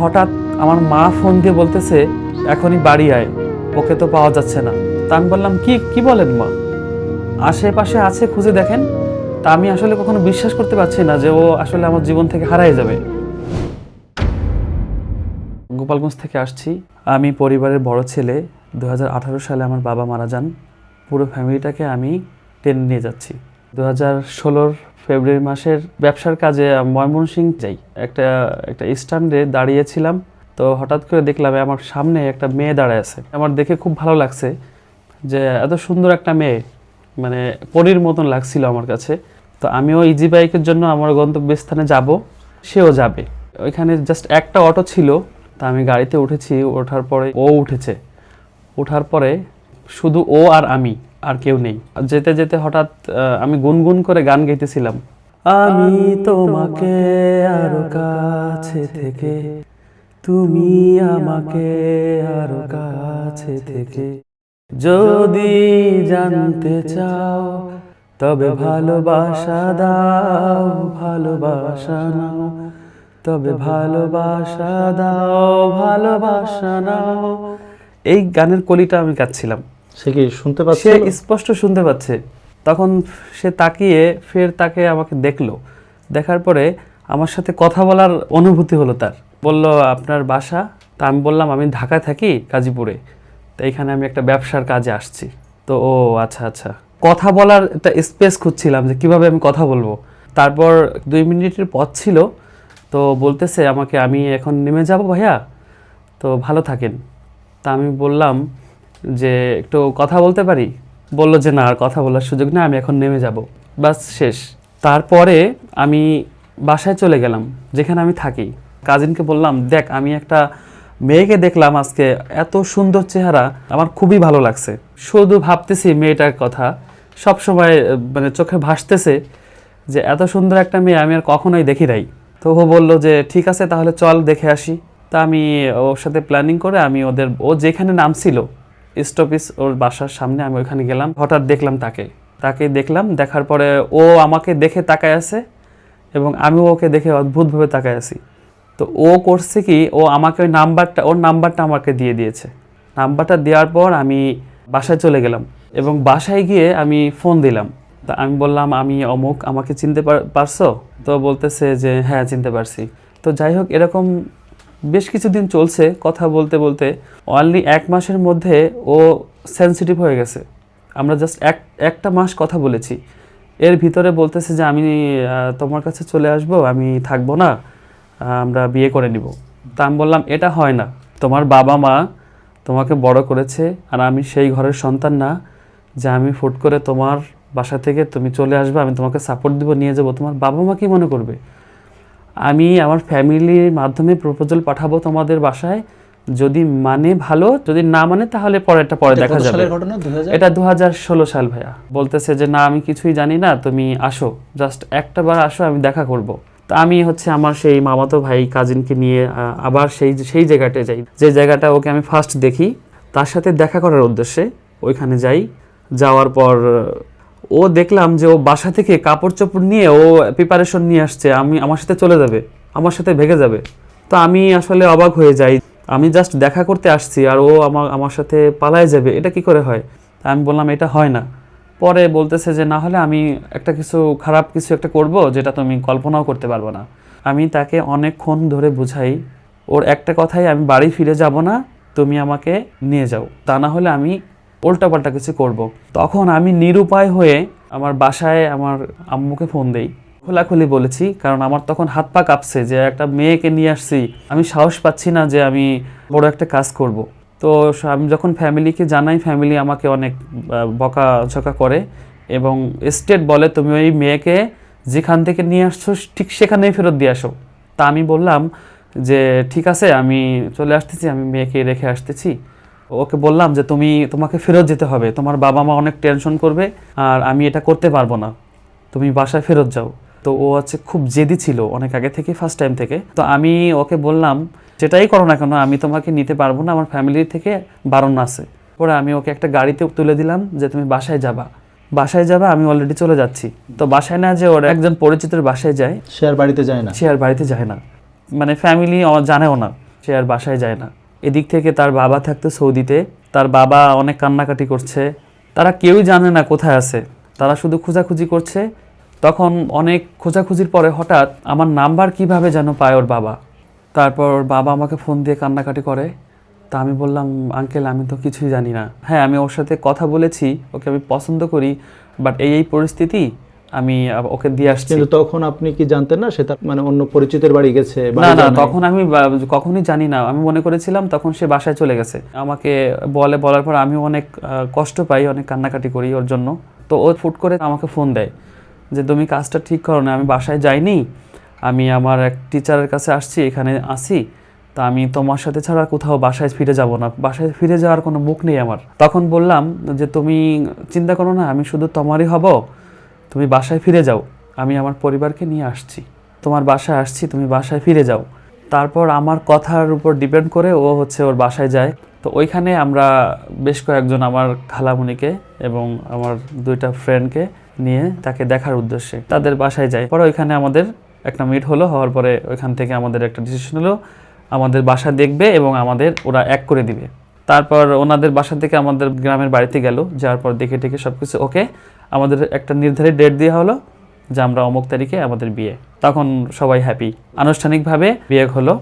হঠাৎ আমার মা ফোন দিয়ে বলতেছে এখনই বাড়ি আয়, ওকে তো পাওয়া যাচ্ছে না। তা আমি বললাম কি কি বলেন মা, আশেপাশে আছে, খুঁজে দেখেন। তা আমি আসলে কখনো বিশ্বাস করতে পারছি না যে ও আসলে আমার জীবন থেকে হারাই যাবে। গোপালগঞ্জ থেকে আসছি, আমি পরিবারের বড় ছেলে। 2018 সালে আমার বাবা মারা যান। পুরো ফ্যামিলিটাকে আমি টেনে নিয়ে যাচ্ছি। 2016 ফেব্রুয়ারি মাসের ব্যবসার কাজে ময়মনসিংহ যাই। একটা স্ট্যান্ডে দাঁড়িয়েছিলাম, তো হঠাৎ করে দেখলাম আমার সামনে একটা মেয়ে দাঁড়ায় আছে। আমার দেখে খুব ভালো লাগছে যে এত সুন্দর একটা মেয়ে, মানে পরীর মতন লাগছিল আমার কাছে। তো আমিও ইজি বাইকের জন্য আমার গন্তব্যস্থানে যাব, সেও যাবে। ওইখানে জাস্ট একটা অটো ছিল, তা আমি গাড়িতে উঠেছি। ওঠার পরে ও উঠেছে, ওঠার পরে শুধু ও আর আমি, আর কেউ নেই। যেতে যেতে হঠাৎ আমি গুনগুন করে গান গাইতেছিলাম, আমি তোমাকে আরো কাছে থেকে, তুমি আমাকে আরো কাছে থেকে, যদি জানতে চাও তবে ভালোবাসা দাও, ভালোবাসা নাও, তবে ভালোবাসা দাও, ভালোবাসা নাও। এই গানের কলিটা আমি গাচ্ছিলাম। সে কি শুনতে পাচ্ছে? সে স্পষ্ট শুনতে পাচ্ছে। তখন সে তাকিয়ে ফের তাকে আমাকে দেখলো, দেখার পরে আমার সাথে কথা বলার অনুভূতি হলো তার। বলল আপনার বাসা? তা আমি বললাম আমি ঢাকায় থাকি, গাজীপুরে, তো এখানে আমি একটা ব্যবসার কাজে আসছি। তো ও আচ্ছা আচ্ছা, কথা বলার একটা স্পেস খুঁজছিলাম যে কিভাবে আমি কথা বলবো। তারপর 2 মিনিটের পথ ছিল, তো বলতেছে আমাকে আমি এখন নেমে যাব ভাইয়া, তো ভালো থাকেন। তা আমি বললাম যে একটু কথা বলতে পারি? বললো যে না, আর কথা বলার সুযোগ না, আমি এখন নেমে যাব, বাস শেষ। তারপরে আমি বাসায় চলে গেলাম যেখানে আমি থাকি। কাজিনকে বললাম দেখ, আমি একটা মেয়েকে দেখলাম আজকে, এত সুন্দর চেহারা, আমার খুবই ভালো লাগছে। শুধু ভাবতেছি মেয়েটার কথা, সব সময় মানে চোখে ভাসতেছে যে এত সুন্দর একটা মেয়ে আমি আর কখনোই দেখি নাই। তো ও বললো যে ঠিক আছে তাহলে চল দেখে আসি। তা আমি ওর সাথে প্ল্যানিং করে আমি ও যেখানে নামছিল স্টপিস, ওর বাসার সামনে, আমি ওইখানে গেলাম। হঠাৎ দেখলাম তাকে দেখলাম, দেখার পরে ও আমাকে দেখে তাকায় আছে এবং আমিও ওকে দেখে অদ্ভুতভাবে তাকায় আছি। তো ও করছে কি, ও আমাকে ওর নাম্বারটা আমাকে দিয়ে দিয়েছে। নাম্বারটা দেওয়ার পর আমি বাসায় চলে গেলাম এবং বাসায় গিয়ে আমি ফোন দিলাম। তা আমি বললাম আমি অমুক, আমাকে চিনতে পারছো? তো বলতেছে যে হ্যাঁ চিনতে পারছি। তো যাই হোক, এরকম বেশ কিছুদিন চলছে। কথা বলতে বলতে অনলি 1 মাসের মধ্যে ও সেনসিটিভ হয়ে গেছে। আমরা জাস্ট একটা মাস কথা বলেছি, এর ভিতরে বলতেছে যে আমি তোমার কাছে চলে আসব, আমি থাকবো না, আমরা বিয়ে করে নিব। তা আমি বললাম এটা হয় না, তোমার বাবা মা তোমাকে বড় করেছে, আর আমি সেই ঘরের সন্তান না যে আমি ফুট করে তোমার বাসা থেকে তুমি চলে আসবে, আমি তোমাকে সাপোর্ট দিব, নিয়ে যাব। তোমার বাবা মা কি মনে করবে? আমি আমার ফ্যামিলির মাধ্যমে প্রপোজাল পাঠাবো তোমাদের বাসায়, যদি মানে ভালো, যদি না মানে তাহলে পরে দেখা যাবে। এটা 2016 সাল ভাইয়া। বলতেছে যে না আমি কিছুই জানি না, তুমি আসো, জাস্ট একটা বার আসো, আমি দেখা করব। তা আমি আমার সেই মামাতো ভাই কাজিনকে নিয়ে আবার সেই জায়গাটায় যাই, যে জায়গাটা ওকে আমি ফার্স্ট দেখি, তার সাথে দেখা করার উদ্দেশ্যে ওইখানে যাই। যাওয়ার পর ও দেখলাম যে ও বাসা থেকে কাপড় চোপড় নিয়ে ও প্রিপারেশন নিয়ে আসছে, আমার সাথে চলে যাবে, আমার সাথে ভেগে যাবে। তো আমি আসলে অবাক হয়ে যাই, আমি জাস্ট দেখা করতে আসছি আর ও আমার সাথে পালায় যাবে, এটা কি করে হয়? আমি বললাম এটা হয় না। পরে বলতেছে যে না হলে আমি খারাপ কিছু একটা করব যেটা তুমি কল্পনাও করতে পারবো না। আমি তাকে অনেকক্ষণ ধরে বুঝাই, ওর একটা কথাই, আমি বাড়ি ফিরে যাব না, তুমি আমাকে নিয়ে যাও, তা না হলে আমি উল্টাপাল্টা কিছু করব। তখন আমি নিরুপায় হয়ে আমার বাসায় আমার আম্মুকে ফোন দেই, খোলাখুলি বলেছি, কারণ আমার তখন হাত পা কাঁপছে যে একটা মেয়েকে নিয়ে আসছি, আমি সাহস পাচ্ছি না যে আমি বড় একটা কাজ করব। তো আমি যখন ফ্যামিলিকে জানাই, ফ্যামিলি আমাকে অনেক বকাঝকা করে এবং স্টেট বলে তুমি ওই মেয়েকে যেখান থেকে নিয়ে আসছো ঠিক সেখানেই ফেরত দিয়ে আসো। তা আমি বললাম যে ঠিক আছে আমি চলে আসতেছি, আমি মেয়েকে রেখে আসতেছি। ওকে বললাম যে তোমাকে ফেরত যেতে হবে, তোমার বাবা মা অনেক টেনশন করবে আর আমি এটা করতে পারবো না, তুমি বাসায় ফেরত যাও। তো ও খুব জেদি ছিল অনেক আগে থেকে, ফার্স্ট টাইম থেকে। তো আমি ওকে বললাম যেটাই করো না কেন আমি তোমাকে নিতে পারবো না, আমার ফ্যামিলি থেকে বারণ আছে। পরে আমি ওকে একটা গাড়িতে তুলে দিলাম যে তুমি বাসায় যাবা, আমি অলরেডি চলে যাচ্ছি। তো বাসায় না যে ওর একজন পরিচিতের বাসায় যায়, সে আর বাড়িতে যায় না, মানে ফ্যামিলি জানেও না। সে আর বাসায় যায় না। এদিক থেকে তার বাবা থাকতো সৌদিতে, তার বাবা অনেক কান্নাকাটি করছে, তারা কেউই জানে না কোথায় আছে, তারা শুধু খোঁজাখুঁজি করছে। তখন অনেক খোঁজাখুঁজির পরে হঠাৎ আমার নাম্বার কিভাবে যেন পায় ওর বাবা। তারপর ওর বাবা আমাকে ফোন দিয়ে কান্নাকাটি করে। তা আমি বললাম, আঙ্কেল আমি তো কিছুই জানি না। হ্যাঁ, আমি ওর সাথে কথা বলেছি, ওকে আমি পছন্দ করি, বাট এই পরিস্থিতি, আমি ওকে দিয়ে আসছি। কিন্তু তখন আপনি কি জানতেন না সে তার মানে অন্য পরিচিতের বাড়ি গেছে? না না, তখন আমি কখনোই জানি না। আমি মনে করেছিলাম তখন সে বাসায় চলে গেছে। আমাকে বলার পর আমি অনেক কষ্ট পাই, অনেক কান্নাকাটি করি ওর জন্য। তো ও ফুট করে আমাকে ফোন দেয় যে তুমি কাজটা ঠিক করো না, আমি বাসায় যাইনি, আমি আমার এক টিচারের কাছে আসছি, এখানে আসি, তা আমি তোমার সাথে ছাড়া কোথাও বাসায় ফিরে যাব না, বাসায় ফিরে যাওয়ার কোনো মুখ নেই আমার। তখন বললাম যে তুমি চিন্তা করো না, আমি শুধু তোমারই হব, তুমি বাসায় ফিরে যাও, আমি আমার পরিবারকে নিয়ে আসছি, তোমার বাসায় আসছি, তুমি বাসায় ফিরে যাও। তারপর আমার কথার উপর ডিপেন্ড করে ও ওর বাসায় যায়। তো ওইখানে আমরা বেশ কয়েকজন, আমার খালামণিকে এবং আমার 2টা ফ্রেন্ডকে নিয়ে তাকে দেখার উদ্দেশ্যে তাদের বাসায় যাই। পরে ওইখানে আমাদের একটা মিট হওয়ার পরে ওইখান থেকে আমাদের একটা ডিসিশন হলো আমাদের বাসা দেখবে এবং ওরা এক করে দিবে। তারপর ওনাদের বাসা থেকে আমাদের গ্রামের বাড়িতে গেল, যাওয়ার পর দেখে টেকে সব কিছু ওকে, আমাদের একটা নির্ধারিত ডেট দেওয়া হলো যে আমরা অমুক তারিখে আমাদের বিয়ে। তখন সবাই হ্যাপি, আনুষ্ঠানিকভাবে বিয়ে হলো।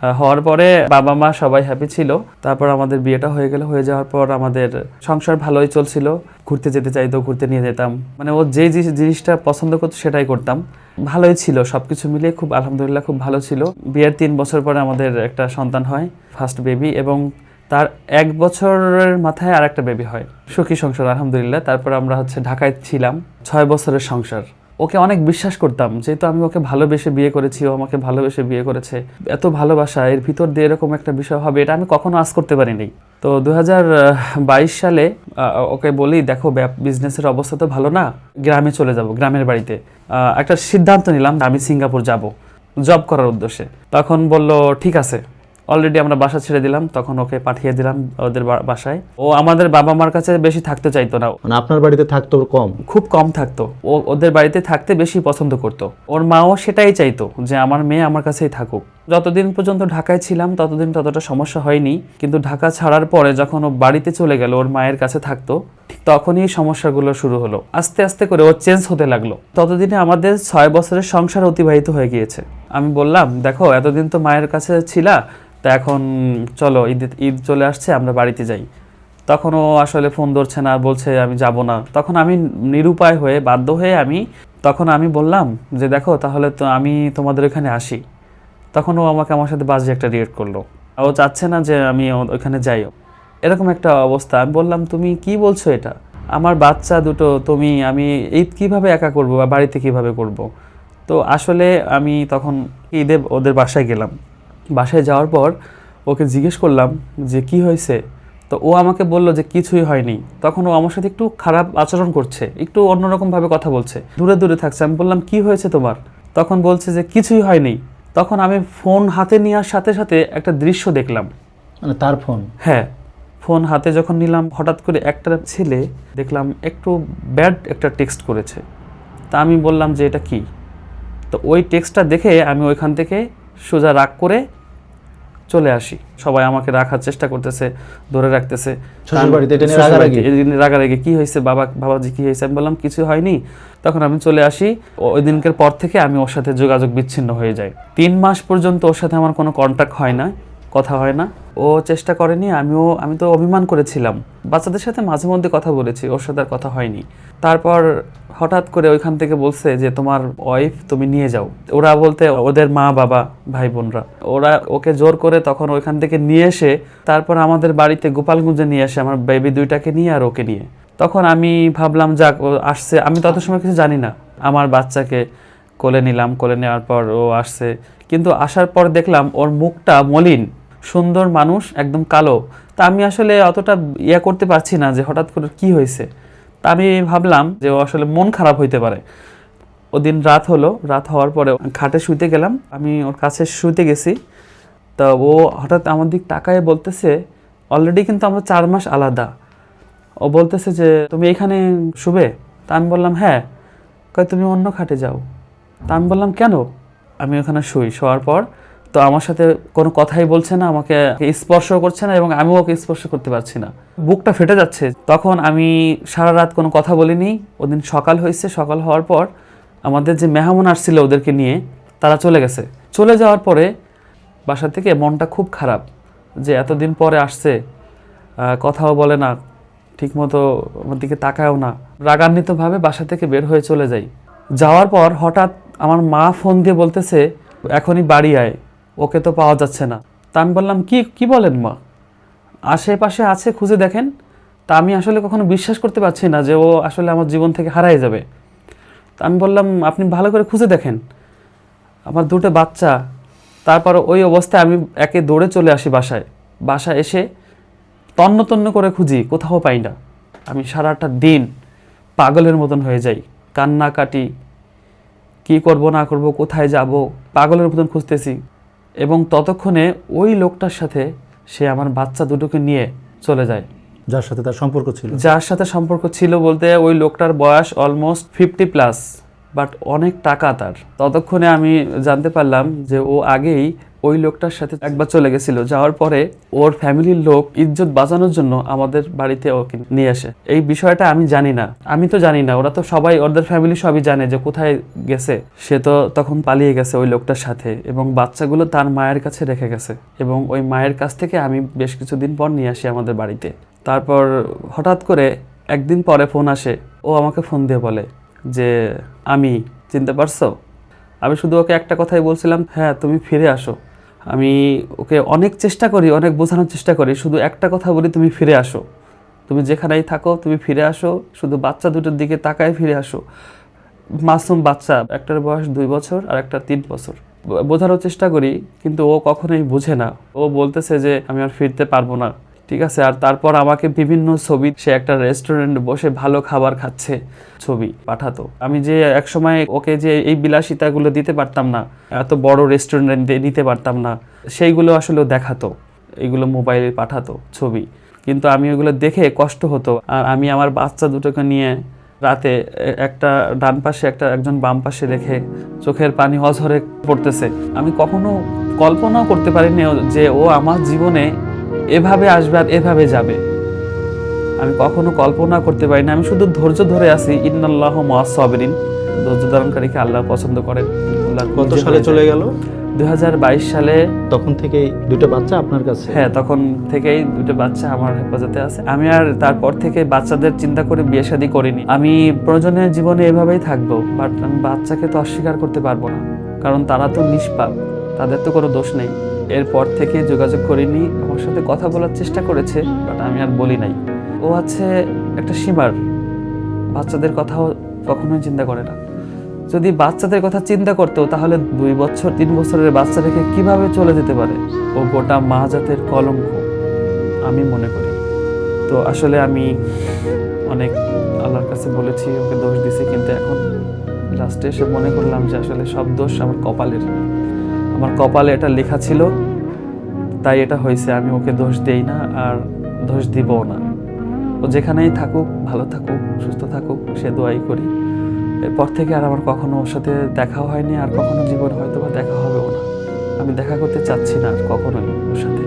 হওয়ার পরে বাবা মা সবাই হ্যাপি ছিল। তারপর আমাদের বিয়েটা হয়ে গেল। হয়ে যাওয়ার পর আমাদের সংসার ভালোই চলছিল। ঘুরতে যেতে চাইতো, ঘুরতে নিয়ে যেতাম, মানে ও যে জিনিসটা পছন্দ করতো সেটাই করতাম। ভালোই ছিল সব কিছু মিলিয়ে, খুব আলহামদুলিল্লাহ খুব ভালো ছিল। বিয়ের 3 বছর পরে আমাদের একটা সন্তান হয়, ফার্স্ট বেবি, এবং তার 1 বছরের মাথায় আর একটা বেবি হয়। সুখী সংসার আলহামদুলিল্লাহ। তারপর আমরা ঢাকায় ছিলাম, 6 বছরের সংসার। ওকে অনেক বিশ্বাস করতাম, যেহেতু আমি ওকে ভালোবেসে বিয়ে করেছি, ও আমাকে ভালোবেসে বিয়ে করেছে। এত ভালোবাসা, এর ভিতর দিয়ে এরকম একটা বিষয় হবে এটা আমি কখনো আশা করতে পারিনি। তো 2022 সালে ওকে বলি, দেখো বিজনেসের অবস্থা তো ভালো না, গ্রামে চলে যাব, গ্রামের বাড়িতে। একটা সিদ্ধান্ত নিলাম আমি সিঙ্গাপুর যাব জব করার উদ্দেশ্যে। তখন বলল ঠিক আছে। অলরেডি আমরা বাসা ছেড়ে দিলাম, তখন ওকে পাঠিয়ে দিলাম ওদের বাসায়। ও আমাদের বাবা মার কাছে বেশি থাকতে চাইতো না, মানে আপনার বাড়িতে থাকতো কম, খুব কম থাকতো। ও ওদের বাড়িতে থাকতে বেশি পছন্দ করতো। ওর মাও সেটাই চাইতো যে আমার মেয়ে আমার কাছেই থাকুক। যতদিন পর্যন্ত ঢাকায় ছিলাম ততদিন ততটা সমস্যা হয়নি, কিন্তু ঢাকা ছাড়ার পরে যখন ও বাড়িতে চলে গেল, ওর মায়ের কাছে থাকতো, ঠিক তখনই সমস্যাগুলো শুরু হলো। আস্তে আস্তে করে ও চেঞ্জ হতে লাগলো। ততদিনে আমাদের 6 বছরের সংসার অতিবাহিত হয়ে গিয়েছে। আমি বললাম, দেখো এতদিন তো মায়ের কাছে ছিলা, তা এখন চলো, ঈদ চলে আসছে, আমরা বাড়িতে যাই। তখন ও আসলে ফোন ধরছে না, বলছে আমি যাব না। তখন আমি নিরুপায় হয়ে, বাধ্য হয়ে তখন আমি বললাম যে দেখো তাহলে তো আমি তোমাদের ওখানে আসি। তখন ও আমার সাথে বাজে একটা রিয়েক্ট করলো। ও চাচ্ছে না যে আমি ওখানে যাই, এরকম একটা অবস্থা। আমি বললাম, তুমি কি বলছো এটা? আমার বাচ্চা দুটো, আমি ঈদ কিভাবে একা করব বা বাড়িতে কিভাবে করব? তো আসলে আমি তখন ঈদে ওদের বাসায় গেলাম। বাসায় যাওয়ার পর ওকে জিজ্ঞেস করলাম যে কি হয়েছে। তো ও আমাকে বলল যে কিছুই হয়নি। তখন ও আমার সাথে একটু খারাপ আচরণ করছে, একটু অন্যরকমভাবে কথা বলছে, দূরে দূরে থাকছে। আমি বললাম কি হয়েছে তোমার? তখন বলছে যে কিছুই হয়নি। তখন আমি ফোন হাতে নেওয়ার সাথে সাথে একটা দৃশ্য দেখলাম। মানে তার ফোন? হ্যাঁ, ফোন হাতে যখন নিলাম, হঠাৎ করে একটা ছেলে দেখলাম একটু ব্যাড একটা টেক্সট করেছে। তা আমি বললাম যে এটা কি? তো ওই টেক্সটটা দেখে আমি ওইখান থেকে সোজা রাগ করে চলে আসি। সবাই আমাকে রাখার চেষ্টা করতেছে, ধরে রাখতেছে। রাগারাগি কি হয়েছে বাবাজি, কি হয়েছে? আমি বললাম কিছু হয়নি। তখন আমি চলে আসি। ওই দিনকের পর থেকে আমি ওর সাথে যোগাযোগ বিচ্ছিন্ন হয়ে যায়। 3 মাস পর্যন্ত ওর সাথে আমার কোনো কন্ট্যাক্ট হয় না, কথা হয় না। ও চেষ্টা করেনি, আমি তো অভিমান করেছিলাম। বাচ্চাদের সাথে মাঝে মধ্যে কথা বলেছি, ওর সাথে আর কথা হয়নি। তারপর হঠাৎ করে ওইখান থেকে বলছে যে তোমার ওয়াইফ তুমি নিয়ে যাও। ওরা বলতে ওদের মা বাবা ভাই বোনরা, ওরা ওকে জোর করে তখন ওইখান থেকে নিয়ে এসে তারপর আমাদের বাড়িতে গোপালগঞ্জে নিয়ে আসে, আমার বেবি 2টাকে নিয়ে আর ওকে নিয়ে। তখন আমি ভাবলাম যাক, ও আসছে, আমি তত সময় কিছু জানি না। আমার বাচ্চাকে কোলে নিলাম, কোলে নেওয়ার পর ও আসছে। কিন্তু আসার পর দেখলাম ওর মুখটা মলিন, সুন্দর মানুষ, একদম কালো। তা আমি আসলে অতটা করতে পারছি না যে হঠাৎ করে কি হয়েছে। তা আমি ভাবলাম যে ও আসলে মন খারাপ হইতে পারে। ওদিন রাত হলো, রাত হওয়ার পরে খাটে শুইতে গেলাম, আমি ওর কাছে শুইতে গেছি। তা ও হঠাৎ আমার দিক তাকায় বলতেছে, অলরেডি কিন্তু আমরা 4 মাস আলাদা। ও বলতেছে যে তুমি এখানে শুবে? তা আমি বললাম হ্যাঁ। কয় তুমি অন্য খাটে যাও। তা আমি বললাম কেন? আমি ওখানে শোয়ার পর তো আমার সাথে কোনো কথাই বলছে না, আমাকে স্পর্শ করছে না এবং আমিও ওকে স্পর্শ করতে পারছি না। বুকটা ফেটে যাচ্ছে। তখন আমি সারা রাত কোনো কথা বলিনি। ওদিন সকাল হয়েছে, সকাল হওয়ার পর আমাদের যে মেহমান আসছিল ওদেরকে নিয়ে তারা চলে গেছে। চলে যাওয়ার পরে বাসা থেকে মনটা খুব খারাপ যে এতদিন পরে আসছে, কথাও বলে না, ঠিকমতো আমার দিকে তাকায়ও না। রাগান্বিতভাবে বাসা থেকে বের হয়ে চলে যাই। যাওয়ার পর হঠাৎ আমার মা ফোন দিয়ে বলতেছে এখনই বাড়ি আয়, ওকে তো পাওয়া যাচ্ছে না। তা আমি বললাম কি বলেন মা, আশেপাশে আছে, খুঁজে দেখেন। তা আমি আসলে কখনো বিশ্বাস করতে পারছি না যে ও আসলে আমার জীবন থেকে হারাই যাবে। তা আমি বললাম আপনি ভালো করে খুঁজে দেখেন, আমার দুটো বাচ্চা। তারপর ওই অবস্থায় আমি একে দৌড়ে চলে আসি বাসায় এসে তন্ন তন্ন করে খুঁজি, কোথাও পাই না। আমি সারাটা দিন পাগলের মতন হয়ে যাই, কান্নাকাটি, কি করব না করব, কোথায় যাব, পাগলের মতন খুঁজতেছি। এবং ততক্ষণে ওই লোকটার সাথে সে আমার বাচ্চা দুটোকে নিয়ে চলে যায়। যার সাথে তার সম্পর্ক ছিল? যার সাথে সম্পর্ক ছিল বলতে ওই লোকটার বয়স অলমোস্ট 50+, বাট অনেক টাকা তার। ততক্ষণে আমি জানতে পারলাম যে ও আগেই ওই লোকটার সাথে একবার চলে গেছিল। যাওয়ার পরে ওর ফ্যামিলির লোক ইজ্জত বাঁচানোর জন্য আমাদের বাড়িতে ওকে নিয়ে আসে। এই বিষয়টা আমি জানি না, আমি তো জানি না, ওরা তো সবাই, ওদের ফ্যামিলি সবই জানে যে কোথায় গেছে। সে তো তখন পালিয়ে গেছে ওই লোকটার সাথে এবং বাচ্চাগুলো তার মায়ের কাছে রেখে গেছে। এবং ওই মায়ের কাছ থেকে আমি বেশ কিছুদিন পর নিয়ে আসি আমাদের বাড়িতে। তারপর হঠাৎ করে একদিন পরে ফোন আসে, ও আমাকে ফোন দিয়ে বলে যে আমি, চিনতে পারছো? আমি শুধু ওকে একটা কথাই বলছিলাম, হ্যাঁ তুমি ফিরে আসো। আমি ওকে অনেক চেষ্টা করি, অনেক বোঝানোর চেষ্টা করি, শুধু একটা কথা বলি, তুমি ফিরে আসো, তুমি যেখানেই থাকো তুমি ফিরে আসো, শুধু বাচ্চা দুটোর দিকে তাকায় ফিরে আসো। মাসুম বাচ্চা, একটার বয়স 2 বছর আর একটা 3 বছর। বোঝানোর চেষ্টা করি কিন্তু ও কখনোই বুঝে না। ও বলতেছে যে আমি আর ফিরতে পারবো না। ঠিক আছে, আর তারপর আমাকে বিভিন্ন ছবি, সে একটা রেস্টুরেন্টে বসে ভালো খাবার খাচ্ছে ছবি পাঠাতো। আমি যে একসময় ওকে যে এই বিলাসিতাগুলো দিতে পারতাম না, এত বড় রেস্টুরেন্টে নিতে পারতাম না, সেইগুলো আসলে দেখাতো, এগুলো মোবাইলে পাঠাতো ছবি। কিন্তু আমি ওগুলো দেখে কষ্ট হতো। আর আমি আমার বাচ্চা দুটোকে নিয়ে রাতে একটা ডান পাশে একজন বাম পাশে রেখে চোখের পানি অঝরে পড়তেছে। আমি কখনো কল্পনাও করতে পারিনি যে ও আমার জীবনে এভাবে আসবে আর এভাবে যাবে। আমি কখনো কল্পনা করতে পারি না। আমি শুধু ধৈর্য ধরে আছি। ইন্নাল্লাহু মা'আস সাবিরিন, ধৈর্য ধারণকারীকে আল্লাহ পছন্দ করেন। কত সালে চলে গেল? 2022 সালে। তখন থেকেই দুটো বাচ্চা আপনার কাছে? হ্যাঁ, তখন থেকেই দুটো বাচ্চা আমার হেফাজতে আছে। আমি আর তারপর থেকে বাচ্চাদের চিন্তা করে বিয়ে শাদী করিনি। আমি প্রয়োজনে জীবনে এভাবেই থাকবো, বাট আমি বাচ্চাকে তো অস্বীকার করতে পারবো না, কারণ তারা তো নিষ্পাপ, তাদের তো কোনো দোষ নেই। এরপর থেকে যোগাযোগ করিনি। আমার সাথে কথা বলার চেষ্টা করেছে, বাট আমি আর বলি নাই। ও আছে একটা সীমার, বাচ্চাদের কথাও কখনোই চিন্তা করে না। যদি বাচ্চাদের কথা চিন্তা করতো তাহলে 2 বছর 3 বছরের বাচ্চা রেখে কিভাবে চলে যেতে পারে? ও গোটা মা জাতের কলঙ্ক আমি মনে করি। তো আসলে আমি অনেক আল্লাহর কাছে বলেছি, ওকে দোষ দিছি, কিন্তু এখন লাস্টে এসে মনে করলাম যে আসলে সব দোষ আমার কপালের। আমার কপালে এটা লেখা ছিল, তাই এটা হয়েছে। আমি ওকে দোষ দেই না আর দোষ দিবও না। ও যেখানেই থাকুক, ভালো থাকুক, সুস্থ থাকুক, সে দোয়াই করি। এরপর থেকে আর আমার কখনো ওর সাথে দেখাও হয়নি, আর কখনো জীবনে হয়তো বা দেখা হবেও না। আমি দেখা করতে চাচ্ছি না আর কখনোই ওর সাথে।